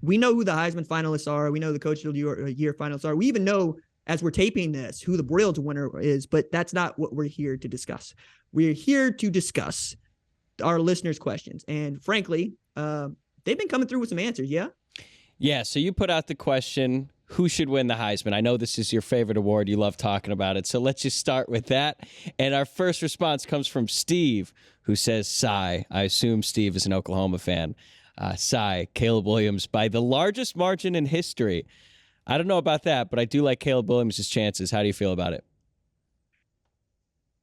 we know who the Heisman finalists are. We know the Coach of the Year finalists are. We even know, as we're taping this, who the Broyles winner is, but that's not what we're here to discuss. We're here to discuss our listeners' questions. And frankly, they've been coming through with some answers, yeah? Yeah, so you put out the question, who should win the Heisman? I know this is your favorite award. You love talking about it. So let's just start with that. And our first response comes from Steve, who says, Cy. I assume Steve is an Oklahoma fan. Cy, Caleb Williams, by the largest margin in history. I don't know about that, but I do like Caleb Williams' chances. How do you feel about it?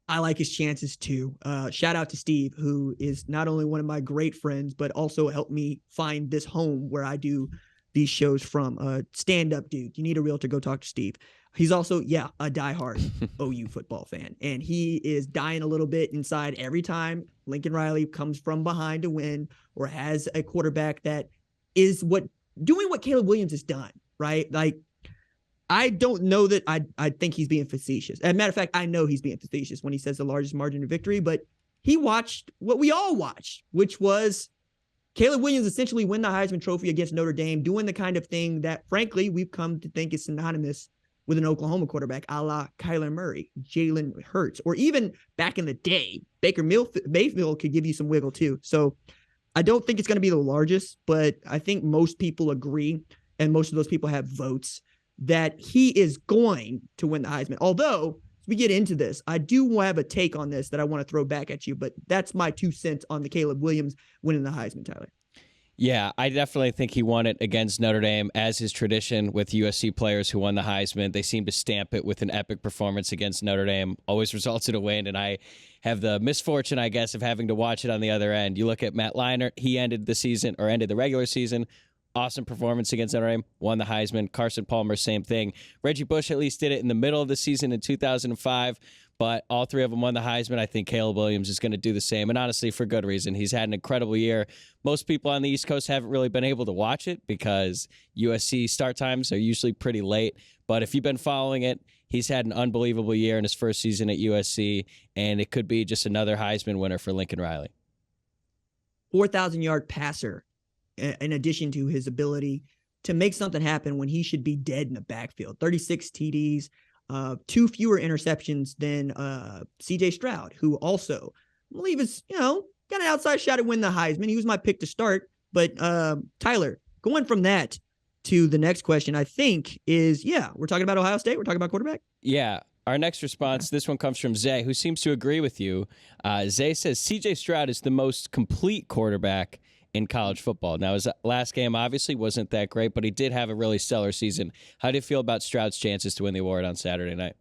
I like his chances too. Shout out to Steve, who is not only one of my great friends, but also helped me find this home where I do these shows from. Stand-up dude. You need a realtor, go talk to Steve. He's also, a diehard OU football fan. And he is dying a little bit inside every time Lincoln Riley comes from behind to win or has a quarterback that is doing what Caleb Williams has done, right? Like, I don't know that I think he's being facetious. As a matter of fact, I know he's being facetious when he says the largest margin of victory, but he watched what we all watched, which was Caleb Williams essentially win the Heisman Trophy against Notre Dame, doing the kind of thing that, frankly, we've come to think is synonymous with an Oklahoma quarterback, a la Kyler Murray, Jalen Hurts, or even back in the day, Baker Mayfield could give you some wiggle too. So I don't think it's going to be the largest, but I think most people agree, and most of those people have votes, that he is going to win the Heisman. Although, as we get into this, I do have a take on this that I want to throw back at you, but that's my 2 cents on the Caleb Williams winning the Heisman, Tyler. Yeah, I definitely think he won it against Notre Dame, as is tradition with USC players who won the Heisman. They seem to stamp it with an epic performance against Notre Dame, always results in a win, and I have the misfortune, I guess, of having to watch it on the other end. You look at Matt Leinart, he ended the regular season, awesome performance against Notre Dame, won the Heisman. Carson Palmer, same thing. Reggie Bush at least did it in the middle of the season in 2005. But all three of them won the Heisman. I think Caleb Williams is going to do the same, and honestly, for good reason. He's had an incredible year. Most people on the East Coast haven't really been able to watch it because USC start times are usually pretty late. But if you've been following it, he's had an unbelievable year in his first season at USC, and it could be just another Heisman winner for Lincoln Riley. 4,000-yard passer, in addition to his ability to make something happen when he should be dead in the backfield. 36 TDs. 2 fewer interceptions than CJ Stroud, who also, I believe, is, got an outside shot at winning the Heisman. He was my pick to start. But Tyler, going from that to the next question, I think is, we're talking about Ohio State. We're talking about quarterback. Yeah. Our next response, this one comes from Zay, who seems to agree with you. Zay says CJ Stroud is the most complete quarterback in college football. Now, his last game obviously wasn't that great, but he did have a really stellar season. How do you feel about Stroud's chances to win the award on Saturday night?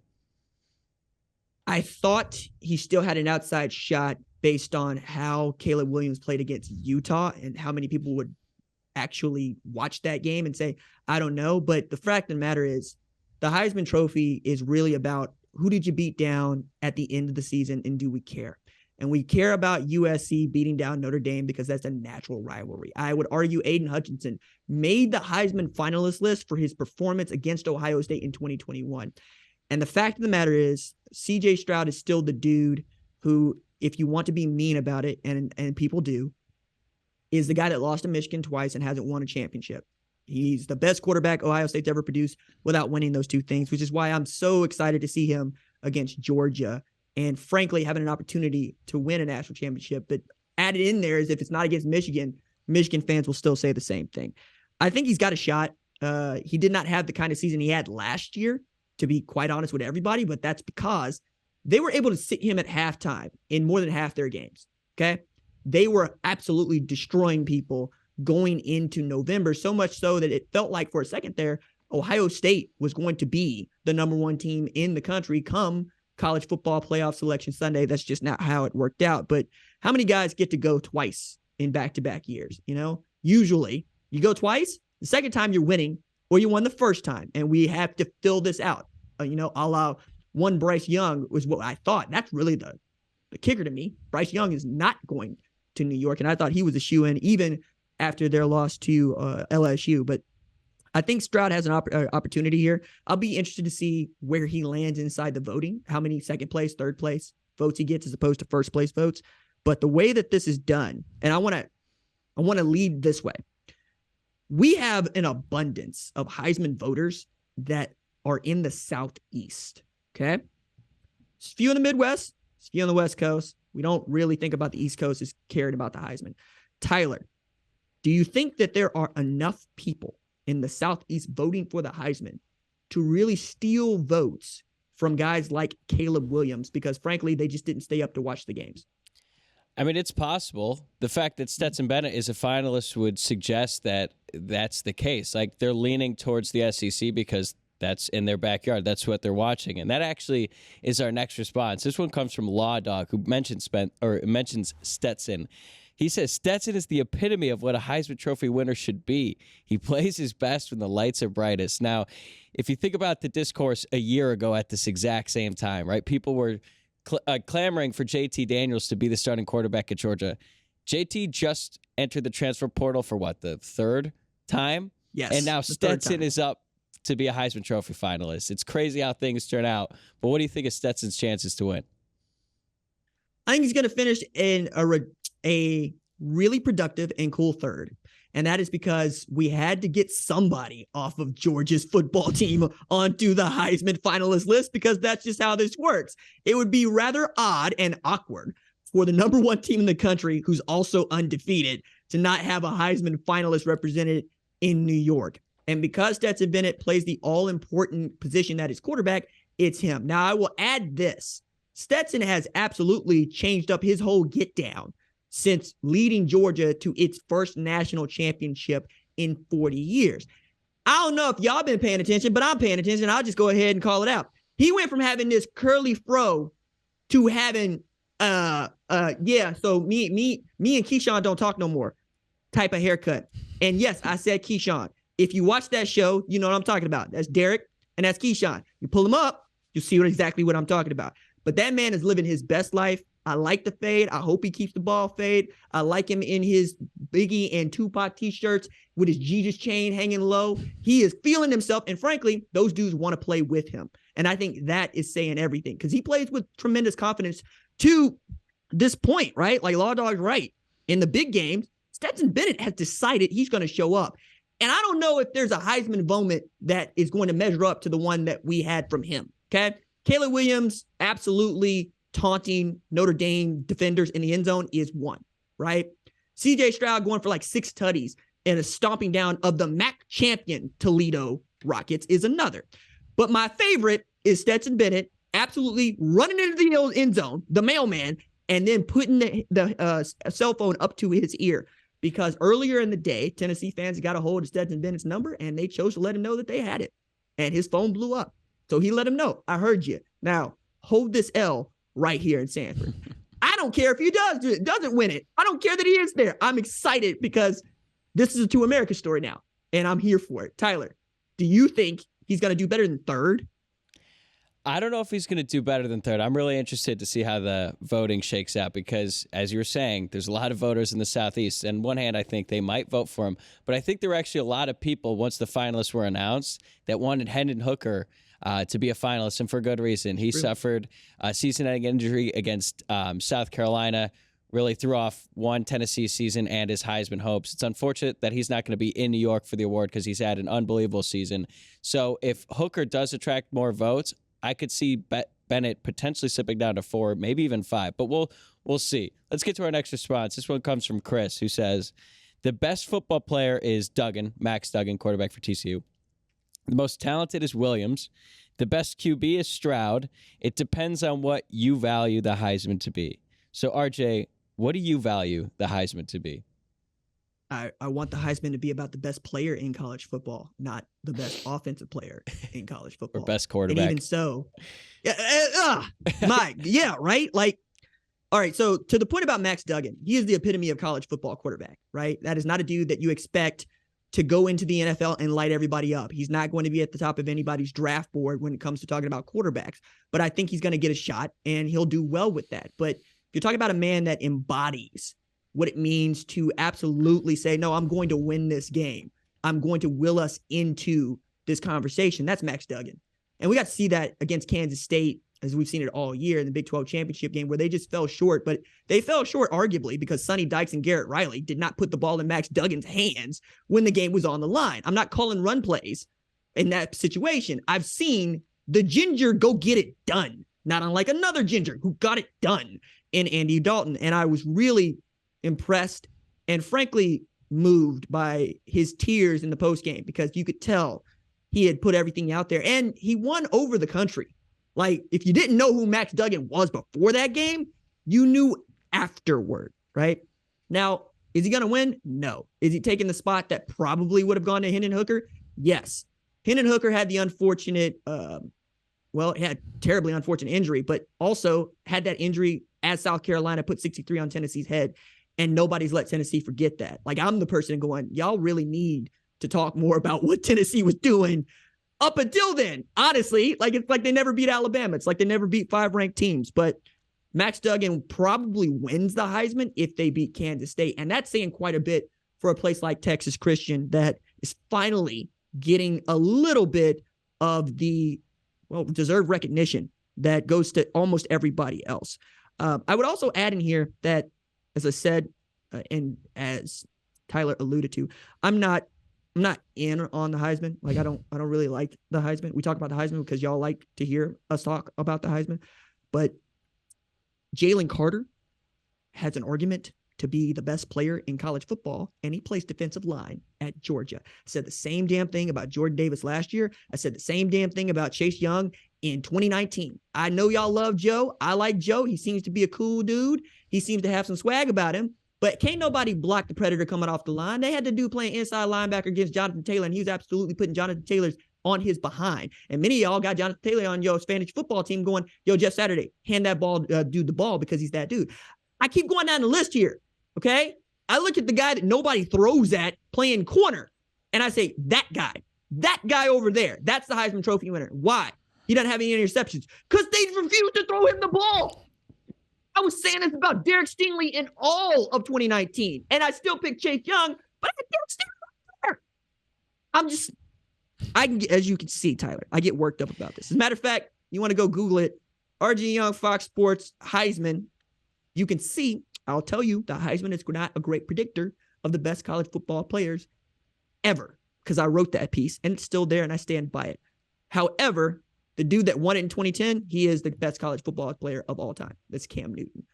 I thought he still had an outside shot based on how Caleb Williams played against Utah and how many people would actually watch that game and say, I don't know. But the fact of the matter is the Heisman Trophy is really about who did you beat down at the end of the season, and do we care? And we care about USC beating down Notre Dame because that's a natural rivalry. I would argue Aiden Hutchinson made the Heisman finalist list for his performance against Ohio State in 2021. And the fact of the matter is, CJ Stroud is still the dude who, if you want to be mean about it, and people do, is the guy that lost to Michigan twice and hasn't won a championship. He's the best quarterback Ohio State's ever produced without winning those 2 things, which is why I'm so excited to see him against Georgia. And frankly, having an opportunity to win a national championship, but added in there is if it's not against Michigan, Michigan fans will still say the same thing. I think he's got a shot. He did not have the kind of season he had last year, to be quite honest with everybody, but that's because they were able to sit him at halftime in more than half their games. Okay. They were absolutely destroying people going into November, so much so that it felt like for a second there, Ohio State was going to be the number 1 team in the country come college football playoff selection Sunday. That's just not how it worked out. But how many guys get to go twice in back-to-back years? Usually you go twice, the second time you're winning, or you won the first time. And we have to fill this out. A la one Bryce Young was what I thought. That's really the kicker to me. Bryce Young is not going to New York. And I thought he was a shoo-in even after their loss to LSU. But I think Stroud has an opportunity here. I'll be interested to see where he lands inside the voting, how many second place, third place votes he gets as opposed to first place votes. But the way that this is done, and I want to lead this way. we have an abundance of Heisman voters that are in the Southeast. Okay. It's few in the Midwest, it's few on the West Coast. We don't really think about the East Coast as caring about the Heisman. Tyler, do you think that there are enough people in the Southeast voting for the Heisman to really steal votes from guys like Caleb Williams? Because frankly, they just didn't stay up to watch the games. I mean, it's possible. The fact that Stetson Bennett is a finalist would suggest that that's the case. Like, they're leaning towards the SEC because that's in their backyard. That's what they're watching. And that actually is our next response. This one comes from Law Dog, who mentions Stetson. He says, Stetson is the epitome of what a Heisman Trophy winner should be. He plays his best when the lights are brightest. Now, if you think about the discourse a year ago at this exact same time, right? People were clamoring for JT Daniels to be the starting quarterback at Georgia. JT just entered the transfer portal for what, the third time? Yes. And now Stetson is up to be a Heisman Trophy finalist. It's crazy how things turn out. But what do you think of Stetson's chances to win? I think he's going to finish in a really productive and cool third. And that is because we had to get somebody off of Georgia's football team onto the Heisman finalist list, because that's just how this works. It would be rather odd and awkward for the number one team in the country, who's also undefeated, to not have a Heisman finalist represented in New York. And because Stetson Bennett plays the all-important position that is quarterback, it's him. Now, I will add this. Stetson has absolutely changed up his whole get down since leading Georgia to its first national championship in 40 years. I don't know if y'all been paying attention, but I'm paying attention. I'll just go ahead and call it out. He went from having this curly fro to having, so me and Keyshawn don't talk no more type of haircut. And yes, I said Keyshawn. If you watch that show, you know what I'm talking about. That's Derek and that's Keyshawn. You pull them up, you'll see exactly what I'm talking about. But that man is living his best life. I like the fade. I hope he keeps the ball fade. I like him in his Biggie and Tupac t-shirts with his Jesus chain hanging low. He is feeling himself. And frankly, those dudes want to play with him. And I think that is saying everything, because he plays with tremendous confidence to this point, right? Like Law Dog's right. In the big games, Stetson Bennett has decided he's going to show up. And I don't know if there's a Heisman moment that is going to measure up to the one that we had from him. Okay. Caleb Williams, absolutely taunting Notre Dame defenders in the end zone, is one, right? CJ Stroud going for like 6 tutties and a stomping down of the MAC champion Toledo Rockets is another. But my favorite is Stetson Bennett absolutely running into the end zone, the mailman, and then putting the cell phone up to his ear. Because earlier in the day, Tennessee fans got a hold of Stetson Bennett's number, and they chose to let him know that they had it. And his phone blew up. So he let him know, I heard you. Now, hold this L right here in Sanford. I don't care if he doesn't win it. I don't care that he is there. I'm excited because this is a Two America story now, and I'm here for it. Tyler, do you think he's going to do better than third? I don't know if he's going to do better than third. I'm really interested to see how the voting shakes out because, as you were saying, there's a lot of voters in the Southeast. On one hand, I think they might vote for him, but I think there were actually a lot of people, once the finalists were announced, that wanted Hendon Hooker to be a finalist, and for good reason. He suffered a season-ending injury against South Carolina, really threw off one Tennessee season and his Heisman hopes. It's unfortunate that he's not going to be in New York for the award because he's had an unbelievable season. So if Hooker does attract more votes, I could see Bennett potentially slipping down to 4, maybe even 5, but we'll see. Let's get to our next response. This one comes from Chris, who says, the best football player is Max Duggan, quarterback for TCU. The most talented is Williams. The best QB is Stroud. It depends on what you value the Heisman to be. So, RJ, what do you value the Heisman to be? I want the Heisman to be about the best player in college football, not the best offensive player in college football. Or best quarterback. And even so, right? Like, all right, so to the point about Max Duggan, he is the epitome of college football quarterback, right? That is not a dude that you expect to go into the NFL and light everybody up. He's not going to be at the top of anybody's draft board when it comes to talking about quarterbacks, but I think he's going to get a shot and he'll do well with that. But if you're talking about a man that embodies what it means to absolutely say, no, I'm going to win this game, I'm going to will us into this conversation, that's Max Duggan. And we got to see that against Kansas State as we've seen it all year in the Big 12 championship game, where they just fell short. But they fell short arguably because Sonny Dykes and Garrett Riley did not put the ball in Max Duggan's hands when the game was on the line. I'm not calling run plays in that situation. I've seen the Ginger go get it done, not unlike another Ginger who got it done in Andy Dalton. And I was really impressed and frankly moved by his tears in the postgame, because you could tell he had put everything out there and he won over the country. Like, if you didn't know who Max Duggan was before that game, you knew afterward, right? Now, is he going to win? No. Is he taking the spot that probably would have gone to Hendon Hooker? Yes. Hendon Hooker had the unfortunate, he had terribly unfortunate injury, but also had that injury as South Carolina put 63 on Tennessee's head, and nobody's let Tennessee forget that. Like, I'm the person going, y'all really need to talk more about what Tennessee was doing up until then. Honestly, like, it's like they never beat Alabama. It's like they never beat 5 ranked teams. But Max Duggan probably wins the Heisman if they beat Kansas State. And that's saying quite a bit for a place like Texas Christian that is finally getting a little bit of the, deserved recognition that goes to almost everybody else. I would also add in here that, as I said, and as Tyler alluded to, I'm not in on the Heisman. Like, I don't really like the Heisman. We talk about the Heisman because y'all like to hear us talk about the Heisman. But Jalen Carter has an argument to be the best player in college football, and he plays defensive line at Georgia. I said the same damn thing about Jordan Davis last year. I said the same damn thing about Chase Young in 2019. I know y'all love Joe. I like Joe. He seems to be a cool dude. He seems to have some swag about him. But can't nobody block the predator coming off the line. They had to do playing inside linebacker against Jonathan Taylor, and he was absolutely putting Jonathan Taylor's on his behind. And many of y'all got Jonathan Taylor on your fantasy football team going, yo, Jeff Saturday, hand that ball, dude, the ball, because he's that dude. I keep going down the list here, okay? I look at the guy that nobody throws at playing corner, and I say, that guy over there, that's the Heisman Trophy winner. Why? He doesn't have any interceptions. Because they refused to throw him the ball. I was saying this about Derek Stingley in all of 2019, and I still picked Chase Young, but I had Derek Stingley there. As you can see, Tyler, I get worked up about this. As a matter of fact, you want to go Google it, RG Young, Fox Sports, Heisman. You can see, I'll tell you, the Heisman is not a great predictor of the best college football players ever, because I wrote that piece, and it's still there, and I stand by it. However, the dude that won it in 2010, he is the best college football player of all time. That's Cam Newton.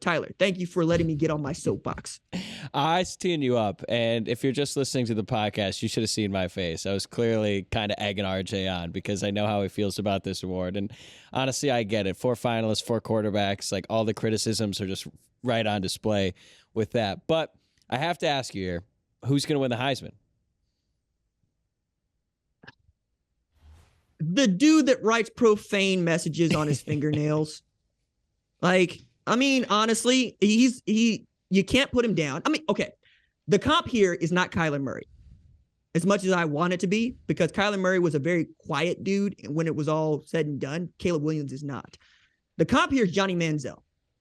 Tyler, thank you for letting me get on my soapbox. I was teeing you up, and if you're just listening to the podcast, you should have seen my face. I was clearly kind of egging RJ on because I know how he feels about this award. And honestly, I get it. 4 finalists, 4 quarterbacks, like all the criticisms are just right on display with that. But I have to ask you here, who's going to win the Heisman? The dude that writes profane messages on his fingernails. Like, I mean, honestly, you can't put him down. I mean, okay, the comp here is not Kyler Murray, as much as I want it to be, because Kyler Murray was a very quiet dude when it was all said and done. Caleb Williams is not. The comp here is Johnny Manziel,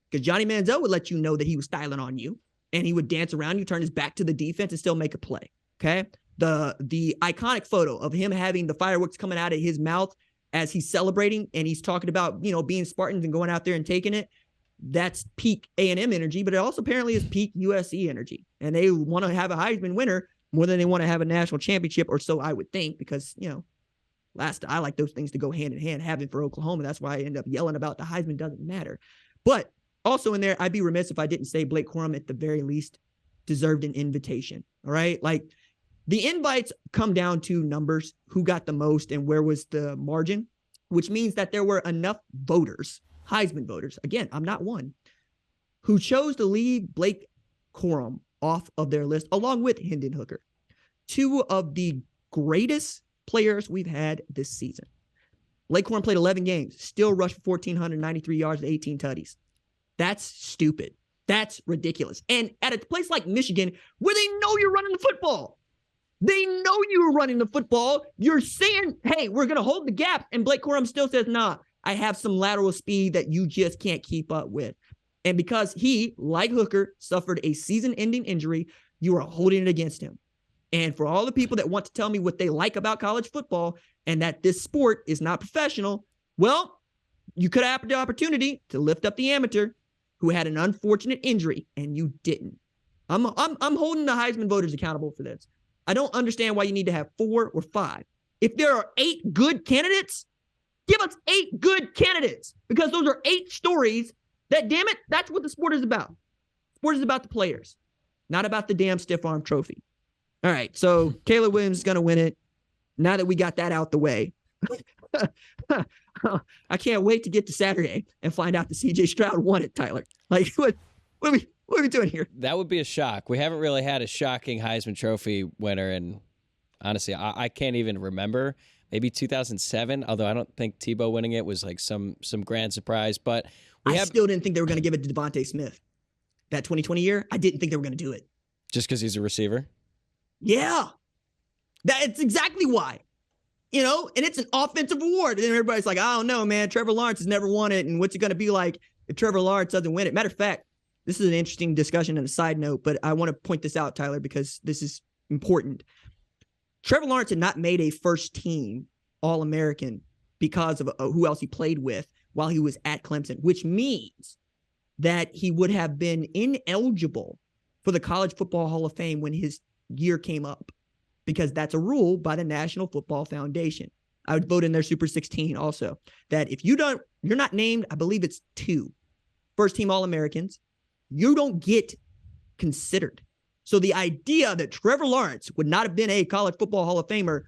because Johnny Manziel would let you know that he was styling on you, and he would dance around you, turn his back to the defense, and still make a play, okay? The iconic photo of him having the fireworks coming out of his mouth as he's celebrating, and he's talking about, being Spartans and going out there and taking it. That's peak A&M energy, but it also apparently is peak USC energy. And they want to have a Heisman winner more than they want to have a national championship, or so I would think, because, I like those things to go hand in hand, having for Oklahoma. That's why I end up yelling about the Heisman doesn't matter. But also in there, I'd be remiss if I didn't say Blake Corum at the very least deserved an invitation. All right. Like, the invites come down to numbers, who got the most and where was the margin, which means that there were enough voters, Heisman voters, again, I'm not one, who chose to leave Blake Corum off of their list, along with Hendon Hooker, 2 of the greatest players we've had this season. Blake Corum played 11 games, still rushed for 1,493 yards and 18 tutties. That's stupid. That's ridiculous. And at a place like Michigan, where they know you're running the football, they know you were running the football. You're saying, hey, we're going to hold the gap. And Blake Corum still says, nah, I have some lateral speed that you just can't keep up with. And because he, like Hooker, suffered a season-ending injury, you are holding it against him. And for all the people that want to tell me what they like about college football and that this sport is not professional, well, You could have the opportunity to lift up the amateur who had an unfortunate injury, and you didn't. I'm holding the Heisman voters accountable for this. I don't understand why you need to have 4 or 5. If there are 8 good candidates, give us 8 good candidates, because those are 8 stories that, damn it, that's what the sport is about. Sport is about the players, not about the damn stiff arm trophy. All right, so Caleb Williams is going to win it. Now that we got that out the way, I can't wait to get to Saturday and find out that CJ Stroud won it, Tyler. Like, what are we doing here? That would be a shock. We haven't really had a shocking Heisman Trophy winner, and honestly, I can't even remember. Maybe 2007, although I don't think Tebow winning it was like some grand surprise. But I still didn't think they were going to give it to Devontae Smith. That 2020 year, I didn't think they were going to do it. Just because he's a receiver? Yeah. That's exactly why. You know, and it's an offensive award. And everybody's like, I don't know, man. Trevor Lawrence has never won it. And what's it going to be like if Trevor Lawrence doesn't win it? Matter of fact, this is an interesting discussion and a side note, but I want to point this out, Tyler, because this is important. Trevor Lawrence had not made a first team All-American because of who else he played with while he was at Clemson, which means that he would have been ineligible for the College Football Hall of Fame when his year came up, because that's a rule by the National Football Foundation. I would vote in their Super 16 also, that if you're not named, I believe it's 2 first team All-Americans, you don't get considered. So the idea that Trevor Lawrence would not have been a College Football Hall of Famer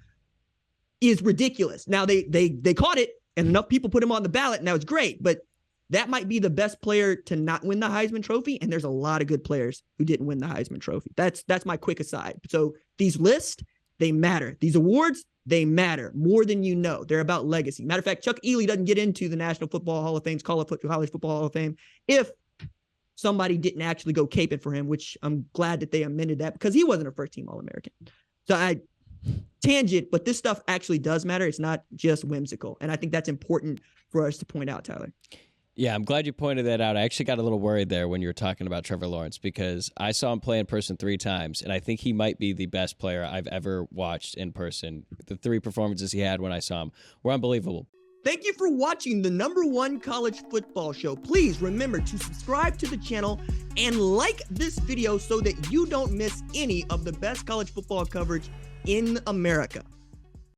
is ridiculous. Now they caught it, and enough people put him on the ballot, and that was great, but that might be the best player to not win the Heisman Trophy, and there's a lot of good players who didn't win the Heisman Trophy. That's my quick aside. So these lists, they matter. These awards, they matter more than you know. They're about legacy. Matter of fact, Chuck Ealy doesn't get into the National Football Hall of Fame's College Football Hall of Fame if somebody didn't actually go caping for him, which I'm glad that they amended that, because he wasn't a first-team All-American. So tangent, but this stuff actually does matter. It's not just whimsical, and I think that's important for us to point out, Tyler. Yeah, I'm glad you pointed that out. I actually got a little worried there when you were talking about Trevor Lawrence, because I saw him play in person 3 times, and I think he might be the best player I've ever watched in person. The 3 performances he had when I saw him were unbelievable. Thank you for watching the #1 college football show. Please remember to subscribe to the channel and like this video so that you don't miss any of the best college football coverage in America.